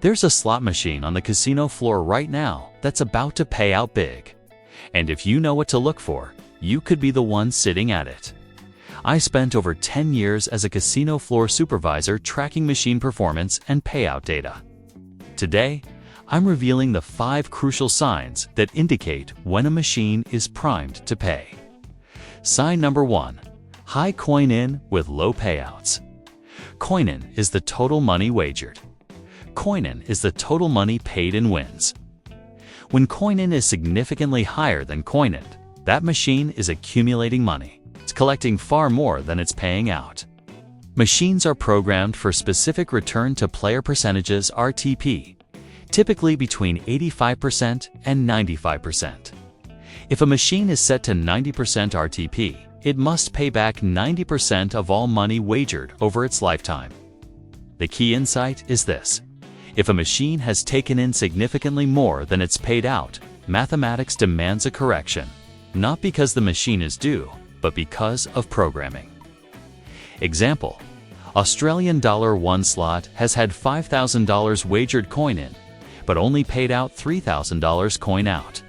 There's a slot machine on the casino floor right now that's about to pay out big. And if you know what to look for, you could be the one sitting at it. I spent over 10 years as a casino floor supervisor tracking machine performance and payout data. Today, I'm revealing the 5 crucial signs that indicate when a machine is primed to pay. Sign number 1. High coin-in with low payouts. Coin-in is the total money wagered. Coin-in is the total money paid in wins. When coin-in is significantly higher than coin-in, that machine is accumulating money. It's collecting far more than it's paying out. Machines are programmed for specific return to player percentages (RTP), typically between 85% and 95%. If a machine is set to 90% RTP, it must pay back 90% of all money wagered over its lifetime. The key insight is this: if a machine has taken in significantly more than it's paid out, mathematics demands a correction, not because the machine is due, but because of programming. Example: Australian $1 slot has had $5,000 wagered coin in, but only paid out $3,000 coin out.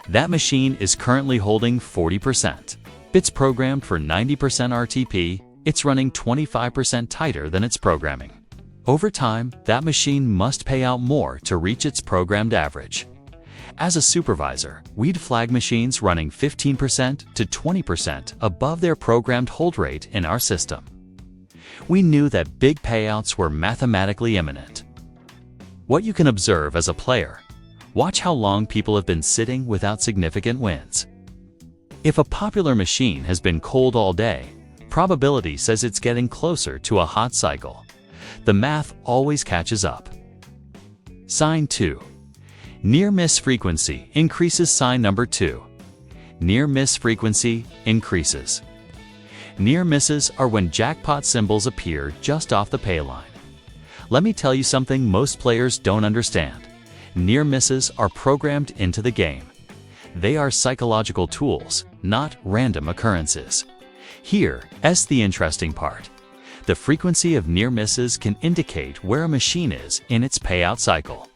That machine is currently holding 40%. It's programmed for 90% RTP, it's running 25% tighter than its programming. Over time, that machine must pay out more to reach its programmed average. As a supervisor, we'd flag machines running 15% to 20% above their programmed hold rate in our system. We knew that big payouts were mathematically imminent. What you can observe as a player: watch how long people have been sitting without significant wins. If a popular machine has been cold all day, probability says it's getting closer to a hot cycle. The math always catches up. Sign 2. Near-miss frequency increases. Sign number 2. Near-miss frequency increases. Near misses are when jackpot symbols appear just off the pay line. Let me tell you something most players don't understand. Near misses are programmed into the game. They are psychological tools, not random occurrences. Here's the interesting part. The frequency of near misses can indicate where a machine is in its payout cycle.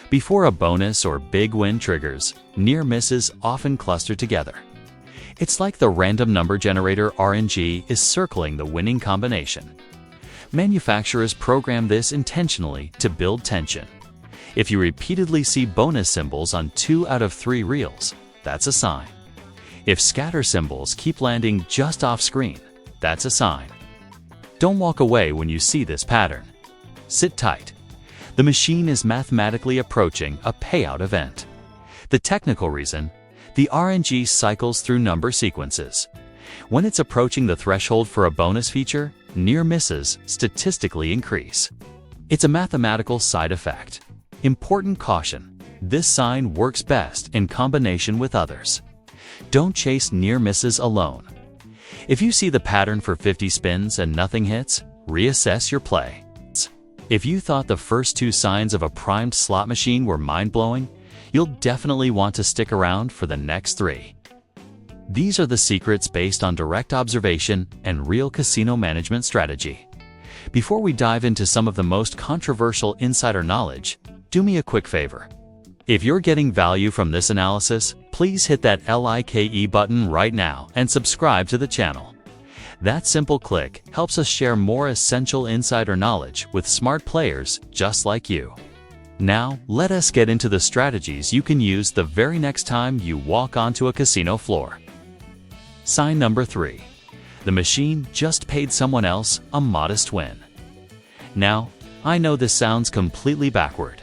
Before a bonus or big win triggers, near misses often cluster together. It's like the random number generator RNG is circling the winning combination. Manufacturers program this intentionally to build tension. If you repeatedly see bonus symbols on 2 out of 3 reels, that's a sign. If scatter symbols keep landing just off screen, that's a sign. Don't walk away when you see this pattern. Sit tight. The machine is mathematically approaching a payout event. The technical reason: the RNG cycles through number sequences. When it's approaching the threshold for a bonus feature, near misses statistically increase. It's a mathematical side effect. Important caution: this sign works best in combination with others. Don't chase near misses alone. If you see the pattern for 50 spins and nothing hits, reassess your play. If you thought the first 2 signs of a primed slot machine were mind-blowing, you'll definitely want to stick around for the next 3. These are the secrets based on direct observation and real casino management strategy. Before we dive into some of the most controversial insider knowledge, do me a quick favor. If you're getting value from this analysis, please hit that like button right now and subscribe to the channel. That simple click helps us share more essential insider knowledge with smart players just like you. Now, let us get into the strategies you can use the very next time you walk onto a casino floor. Sign number 3. The machine just paid someone else a modest win. Now, I know this sounds completely backward.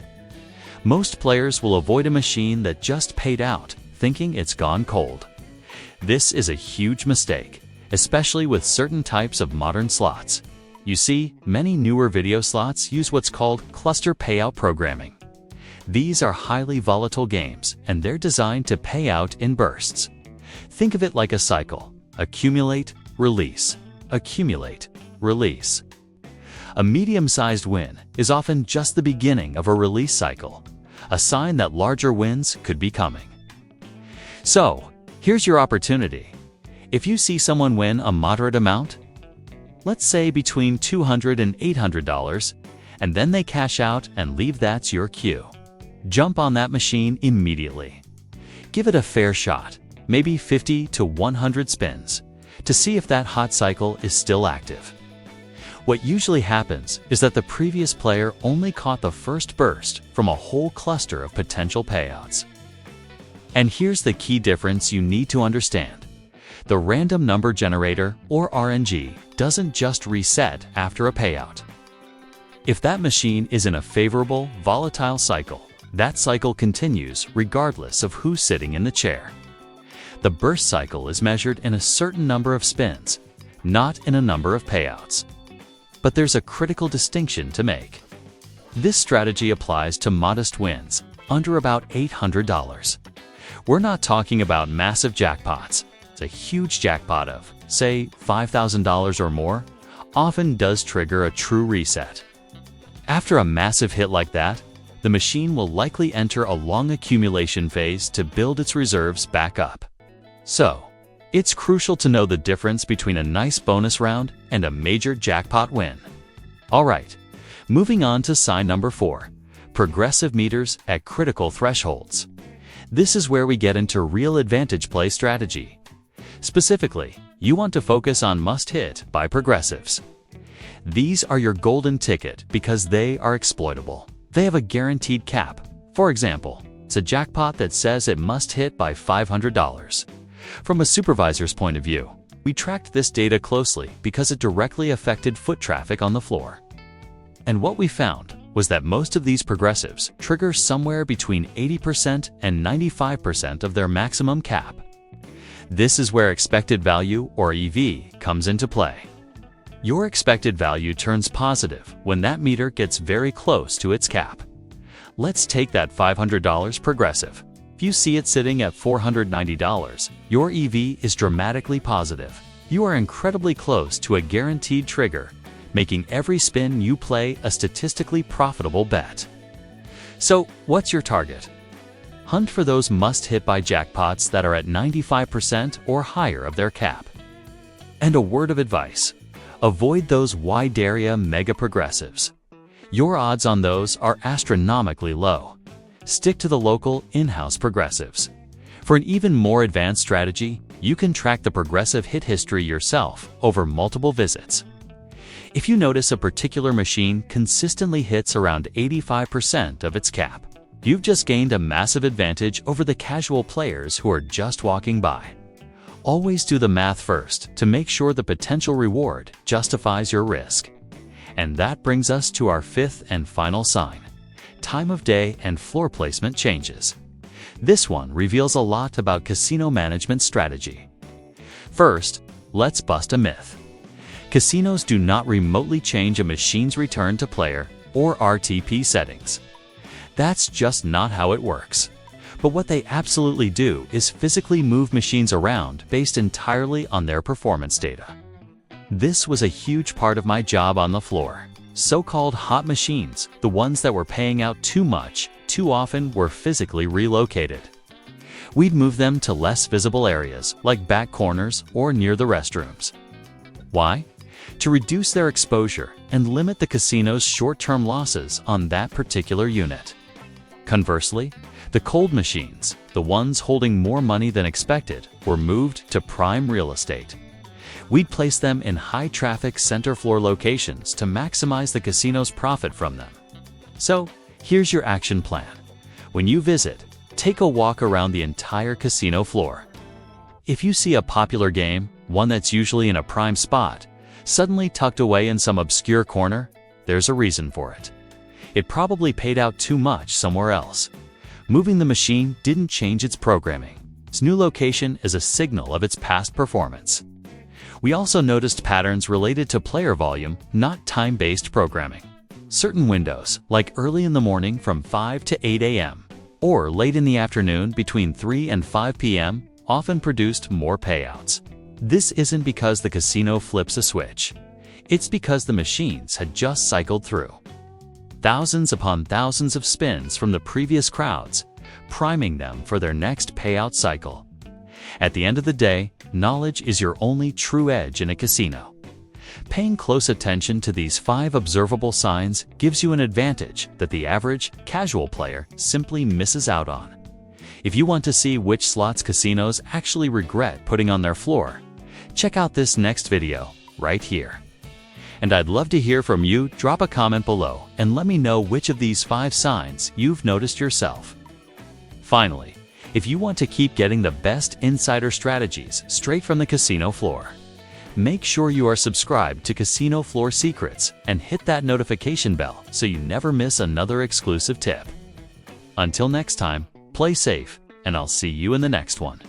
Most players will avoid a machine that just paid out, thinking it's gone cold. This is a huge mistake, especially with certain types of modern slots. You see, many newer video slots use what's called cluster payout programming. These are highly volatile games, and they're designed to pay out in bursts. Think of it like a cycle: accumulate, release, accumulate, release. A medium-sized win is often just the beginning of a release cycle, a sign that larger wins could be coming. So, here's your opportunity. If you see someone win a moderate amount, let's say between $200 and $800, and then they cash out and leave. That's your cue. Jump on that machine immediately. Give it a fair shot, maybe 50 to 100 spins, to see if that hot cycle is still active. What usually happens is that the previous player only caught the first burst from a whole cluster of potential payouts. And here's the key difference you need to understand. The random number generator, or RNG, doesn't just reset after a payout. If that machine is in a favorable, volatile cycle, that cycle continues regardless of who's sitting in the chair. The burst cycle is measured in a certain number of spins, not in a number of payouts. But there's a critical distinction to make. This strategy applies to modest wins, under about $800. We're not talking about massive jackpots. A huge jackpot of, say, $5,000 or more, often does trigger a true reset. After a massive hit like that, the machine will likely enter a long accumulation phase to build its reserves back up. So, it's crucial to know the difference between a nice bonus round and a major jackpot win. Alright, moving on to sign number 4, progressive meters at critical thresholds. This is where we get into real advantage play strategy. Specifically, you want to focus on must-hit by progressives. These are your golden ticket because they are exploitable. They have a guaranteed cap. For example, it's a jackpot that says it must hit by $500. From a supervisor's point of view, we tracked this data closely because it directly affected foot traffic on the floor. And what we found was that most of these progressives trigger somewhere between 80% and 95% of their maximum cap. This is where expected value, or EV, comes into play. Your expected value turns positive when that meter gets very close to its cap. Let's take that $500 progressive. If you see it sitting at $490, your EV is dramatically positive. You are incredibly close to a guaranteed trigger, making every spin you play a statistically profitable bet. So, what's your target? Hunt for those must-hit by jackpots that are at 95% or higher of their cap. And a word of advice: avoid those wide area mega progressives. Your odds on those are astronomically low. Stick to the local, in-house progressives. For an even more advanced strategy, you can track the progressive hit history yourself over multiple visits. If you notice a particular machine consistently hits around 85% of its cap, you've just gained a massive advantage over the casual players who are just walking by. Always do the math first to make sure the potential reward justifies your risk. And that brings us to our 5th and final sign: time of day and floor placement changes. This one reveals a lot about casino management strategy. First, let's bust a myth. Casinos do not remotely change a machine's return to player, or RTP settings. That's just not how it works. But what they absolutely do is physically move machines around based entirely on their performance data. This was a huge part of my job on the floor. So-called hot machines, the ones that were paying out too much, too often were physically relocated. We'd move them to less visible areas, like back corners or near the restrooms. Why? To reduce their exposure and limit the casino's short-term losses on that particular unit. Conversely, the cold machines, the ones holding more money than expected, were moved to prime real estate. We'd place them in high-traffic center floor locations to maximize the casino's profit from them. So, here's your action plan. When you visit, take a walk around the entire casino floor. If you see a popular game, one that's usually in a prime spot, suddenly tucked away in some obscure corner, there's a reason for it. It probably paid out too much somewhere else. Moving the machine didn't change its programming. Its new location is a signal of its past performance. We also noticed patterns related to player volume, not time-based programming. Certain windows, like early in the morning from 5 to 8 a.m., or late in the afternoon between 3 and 5 p.m., often produced more payouts. This isn't because the casino flips a switch. It's because the machines had just cycled through thousands upon thousands of spins from the previous crowds, priming them for their next payout cycle. At the end of the day, knowledge is your only true edge in a casino. Paying close attention to these 5 observable signs gives you an advantage that the average, casual player simply misses out on. If you want to see which slots casinos actually regret putting on their floor, check out this next video right here. And I'd love to hear from you. Drop a comment below and let me know which of these 5 signs you've noticed yourself. Finally, if you want to keep getting the best insider strategies straight from the casino floor, make sure you are subscribed to Casino Floor Secrets and hit that notification bell so you never miss another exclusive tip. Until next time, play safe, and I'll see you in the next one.